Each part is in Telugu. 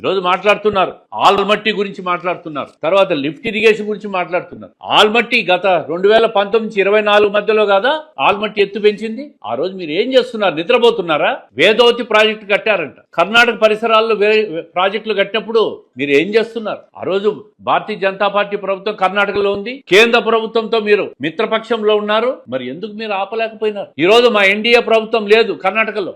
ఈరోజు మాట్లాడుతున్నారు ఆల్మట్టి గురించి మాట్లాడుతున్నారు, తర్వాత లిఫ్ట్ ఇరిగేషన్ గురించి మాట్లాడుతున్నారు. ఆల్మట్టి గత 2019-24 మధ్యలో కదా ఆల్మట్టి ఎత్తు పెంచింది. ఆ రోజు మీరు ఏం చేస్తున్నారు? నిద్రపోతున్నారా? వేదవతి ప్రాజెక్టు కట్టారంట. కర్ణాటక పరిసరాల్లో ప్రాజెక్టులు కట్టినప్పుడు మీరు ఏం చేస్తున్నారు? ఆ రోజు భారతీయ జనతా పార్టీ ప్రభుత్వం కర్ణాటకలో ఉంది, కేంద్ర ప్రభుత్వంతో మీరు మిత్రపక్షంలో ఉన్నారు. మరి ఎందుకు మీరు ఆపలేకపోయినారు? ఈ రోజు మా ఎన్డీఏ ప్రభుత్వం లేదు కర్ణాటకలో,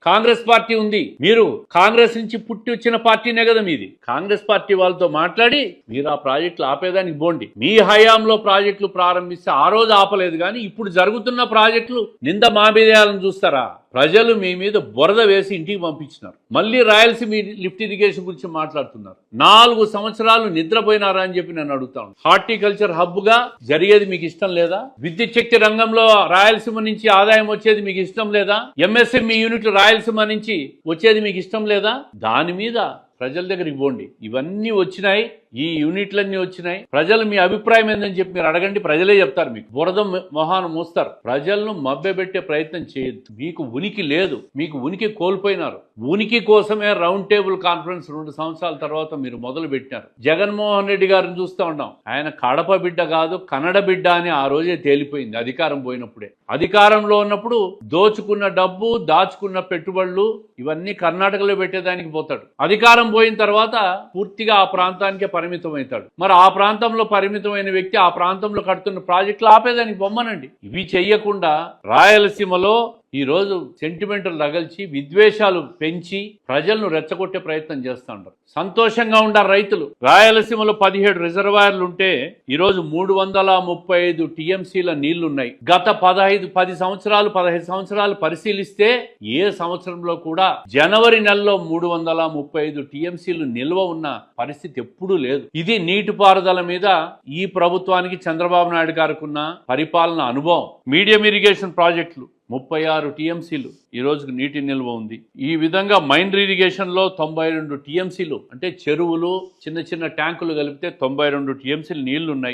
కాంగ్రెస్ పార్టీ ఉంది. మీరు కాంగ్రెస్ నుంచి పుట్టి వచ్చిన పార్టీనే కదా మీది. కాంగ్రెస్ పార్టీ వాళ్ళతో మాట్లాడి మీరు ఆ ప్రాజెక్టులు ఆపేదానికి పోండి. మీ హయాంలో ప్రాజెక్టులు ప్రారంభిస్తే ఆ రోజు ఆపలేదు, కానీ ఇప్పుడు జరుగుతున్న ప్రాజెక్టులు నింద మాబేయాలని చూస్తారా? ప్రజలు మీ మీద బురద వేసి ఇంటికి పంపించినారు. మళ్ళీ రాయలసీమ లిఫ్ట్ ఇరిగేషన్ గురించి మాట్లాడుతున్నారు. 4 సంవత్సరాలు నిద్రపోయినారా అని చెప్పి నేను అడుగుతాను. హార్టికల్చర్ హబ్ గా జరిగేది మీకు ఇష్టం లేదా? విద్యుత్ శక్తి రంగంలో రాయలసీమ నుంచి ఆదాయం వచ్చేది మీకు ఇష్టం లేదా? ఎంఎస్ఎంఈ యూనిట్లు రాయలసీమ నుంచి వచ్చేది మీకు ఇష్టం లేదా? దాని మీద ప్రజల దగ్గరికి పోండి. ఇవన్నీ వచ్చినాయి, ఈ యూనిట్లన్నీ వచ్చినాయి. ప్రజలు మీ అభిప్రాయం ఏందని చెప్పి మీరు అడగండి, ప్రజలే చెప్తారు. మీకు బురద మొహాను మోస్తారు. ప్రజలను మభ్యపెట్టే ప్రయత్నం చేయొద్దు. మీకు ఉనికి లేదు, మీకు ఉనికి కోల్పోయినారు. ఉనికి కోసమే రౌండ్ టేబుల్ కాన్ఫరెన్స్ 2 సంవత్సరాల తర్వాత మీరు మొదలు పెట్టినారు. జగన్మోహన్ రెడ్డి గారిని చూస్తూ ఉన్నాం. ఆయన కడప బిడ్డ కాదు, కన్నడ బిడ్డ అని ఆ రోజే తేలిపోయింది అధికారం పోయినప్పుడే. అధికారంలో ఉన్నప్పుడు దోచుకున్న డబ్బు, దాచుకున్న పెట్టుబడులు ఇవన్నీ కర్ణాటకలో పెట్టేదానికి పోతాడు. అధికారం పోయిన తర్వాత పూర్తిగా ఆ ప్రాంతానికే పరిమితం అవుతాడు. మరి ఆ ప్రాంతంలో పరిమితమైన వ్యక్తి ఆ ప్రాంతంలో కడుతున్న ప్రాజెక్టులు ఆపేదానికి బొమ్మనండి. ఇవి చెయ్యకుండా రాయలసీమలో ఈ రోజు సెంటిమెంటల్ రగల్చి విద్వేషాలు పెంచి ప్రజలను రెచ్చగొట్టే ప్రయత్నం చేస్తూ ఉంటారు. సంతోషంగా ఉండారు రైతులు. రాయలసీమలో 17 రిజర్వాయర్లు ఉంటే ఈరోజు 335 టీఎంసీల నీళ్లున్నాయి. గత 10 సంవత్సరాలు 15 సంవత్సరాలు పరిశీలిస్తే ఏ సంవత్సరంలో కూడా జనవరి నెలలో 335 టీఎంసీలు నిల్వ ఉన్న పరిస్థితి ఎప్పుడూ లేదు. ఇది నీటిపారుదల మీద ఈ ప్రభుత్వానికి చంద్రబాబు నాయుడు గారికి ఉన్న పరిపాలన అనుభవం. మీడియం ఇరిగేషన్ ప్రాజెక్టులు 36 టీఎంసీలు ఈ రోజుకు నీటి నిల్వ ఉంది. ఈ విధంగా మైండ్ ఇరిగేషన్ లో 92 టీఎంసీలు, అంటే చెరువులు చిన్న చిన్న ట్యాంకులు కలిపితే 92 టీఎంసీలు నీళ్లున్నాయి.